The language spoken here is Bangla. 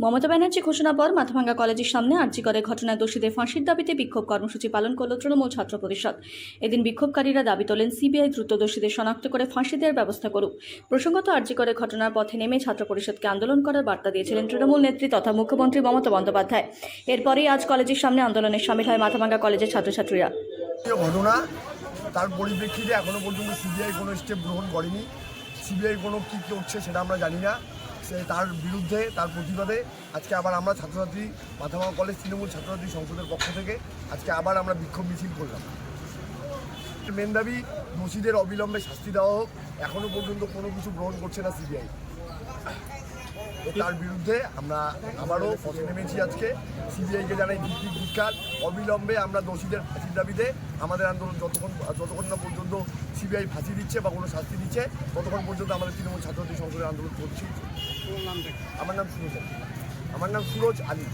মমতা ব্যানার্জি ঘোষণার পর মাথাভাঙ্গা কলেজের সামনে আরজি করে ঘটনায় দোষীদের ফাঁসির দাবিতে বিক্ষোভ কর্মসূচি পালন করল তৃণমূল ছাত্র পরিষদ। এদিন বিক্ষোভকারীরা দাবি তোলেন সিবিআই দ্রুত দোষীদের শনাক্ত করে ফাঁসি দেওয়ার ব্যবস্থা করুক। প্রসঙ্গত আরজি করে ঘটনার পথে নেমে ছাত্র পরিষদকে আন্দোলন করার বার্তা দিয়েছিলেন তৃণমূল নেত্রী তথা মুখ্যমন্ত্রী মমতা বন্দ্যোপাধ্যায়। এরপরেই আজ কলেজের সামনে আন্দোলনে সামিল হয় মাথাভাঙ্গা কলেজের ছাত্রছাত্রীরা। ঘটনা তার পরিপ্রেক্ষিতে এখনো পর্যন্ত সিবিআই কোনো স্টেপ গ্রহণ করেনি। সিবিআই কোনো কী করছে সেটা আমরা জানি না। তার বিরুদ্ধে তার প্রতিবাদে আজকে আবার আমরা ছাত্রছাত্রী মাথাভাঙ্গা কলেজ তৃণমূল ছাত্রছাত্রী সংসদের পক্ষ থেকে আজকে আবার আমরা বিক্ষোভ মিছিল করলাম। মেন দাবি দোষীদের অবিলম্বে শাস্তি দেওয়া হোক। এখনও পর্যন্ত কোনো কিছু গ্রহণ করছে না সিবিআই। তার বিরুদ্ধে আমরা আবারও পথে নেমেছি। আজকে সিবিআইকে জানাই ধিক্কার। অবিলম্বে আমরা দোষীদের ফাঁসির দাবিতে আমাদের আন্দোলন যতক্ষণ না পর্যন্ত সিবিআই ফাঁসি দিচ্ছে বা কোনো শাস্তি দিচ্ছে ততক্ষণ পর্যন্ত আমাদের তৃণমূল ছাত্রছাত্রী সংসদের আন্দোলন করছি। আমার নাম সুরজ আলী।